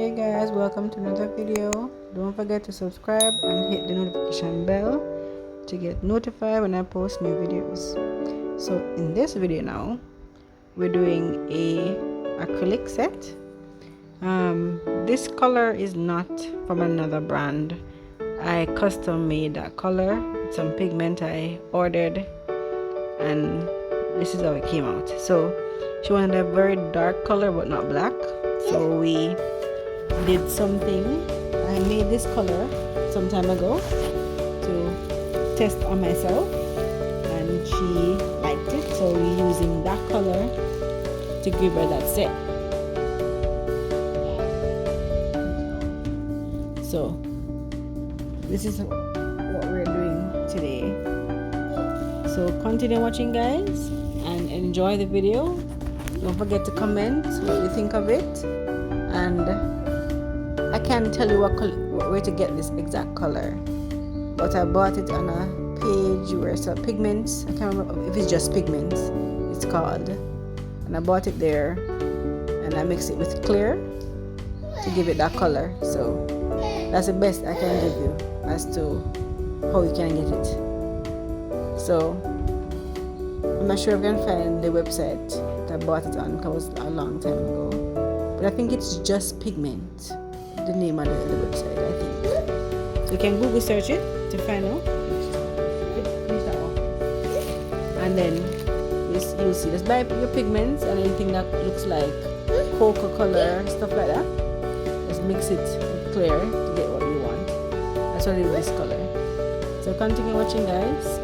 Hey guys, welcome to another video. Don't forget to subscribe and hit the notification bell to get notified when I post new videos. So in this video now, we're doing a acrylic set. This color is not from another brand. I custom made that color. Some pigment I ordered, and this is how it came out. So she wanted a very dark color but not black, so we did something. I made this color some time ago to test on myself, and she liked it, so we're using that color to give her that set. So this is what we're doing today. So continue watching guys and enjoy the video. Don't forget to comment what you think of it, and I can't tell you where to get this exact color, but I bought it on a page where it's pigments. I can't remember if it's just pigments it's called, and I bought it there, and I mixed it with clear to give it that color. So that's the best I can give you as to how you can get it. So I'm not sure if you can find the website that I bought it on, because it was a long time ago, but I think it's just pigment, the name of the website, I think. So you can Google search it to find out. And then you'll see, just buy your pigments and anything that looks like cocoa color, stuff like that. Just mix it with clear to get what you want. That's what I did with this color. So continue watching guys.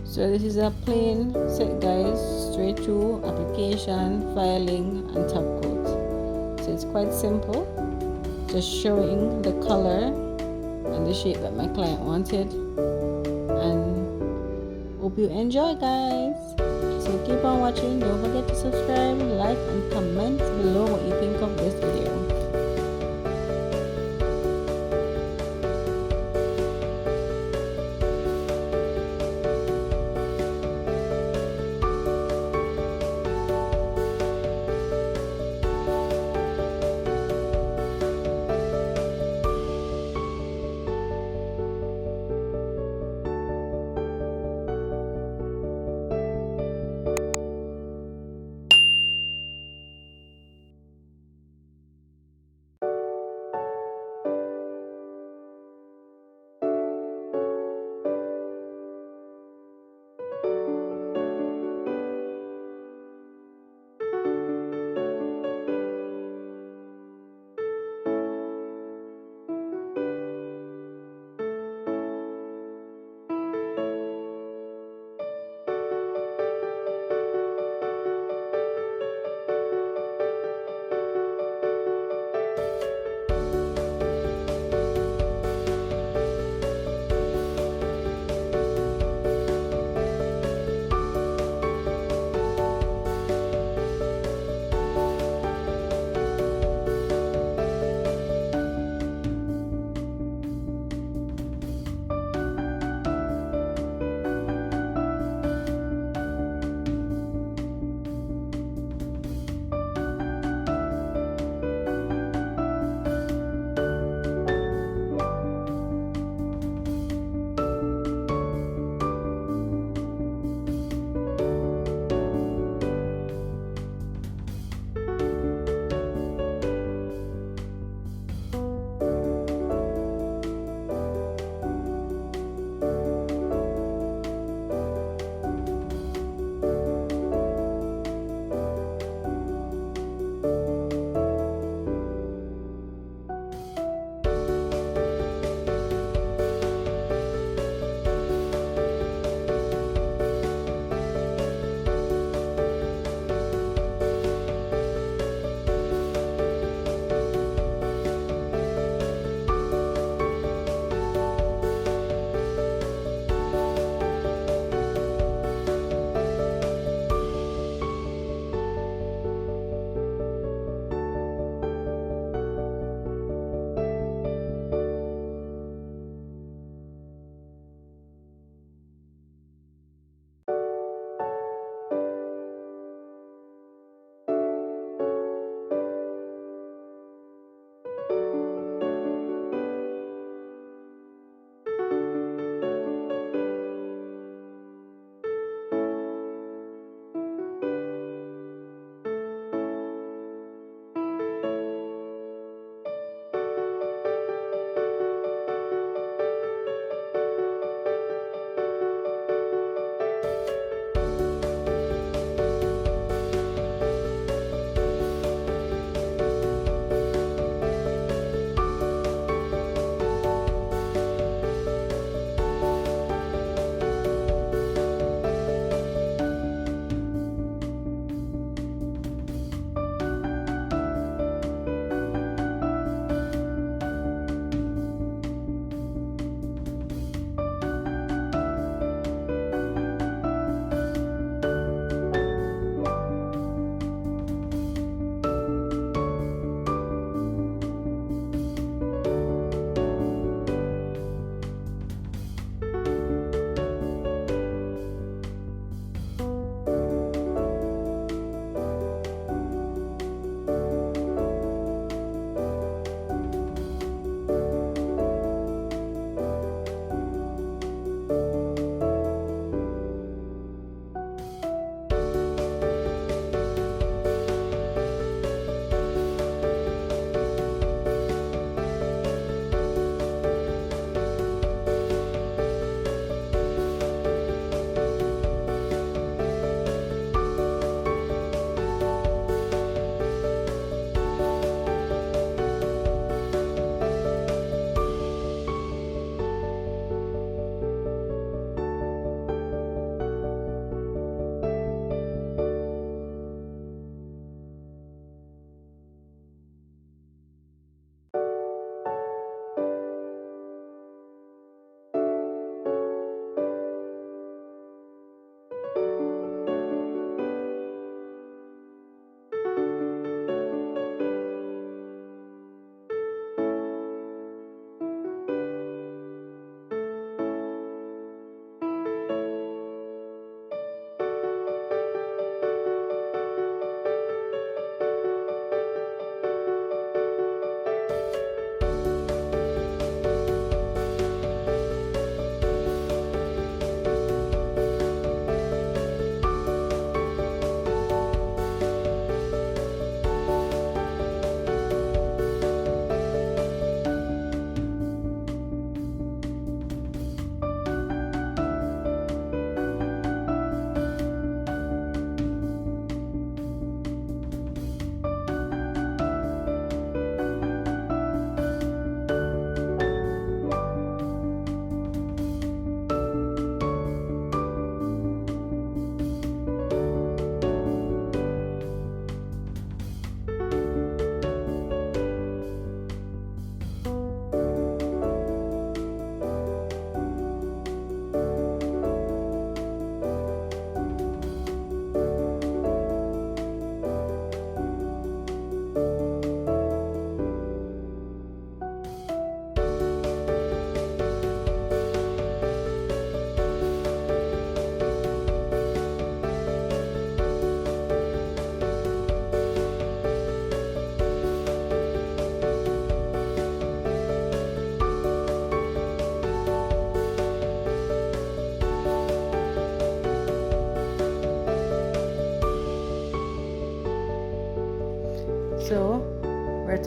So this is a plain set guys, straight through application, filing and top coat. So it's quite simple, just showing the color and the shape that my client wanted, and hope you enjoy guys. So keep on watching. Don't forget to subscribe, like and comment below what you think of this video.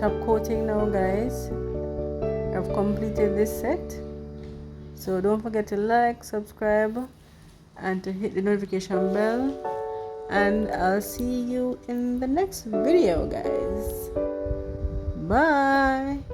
top coating now, guys. I've completed this set. So don't forget to like, subscribe, and to hit the notification bell. And I'll see you in the next video, guys. Bye.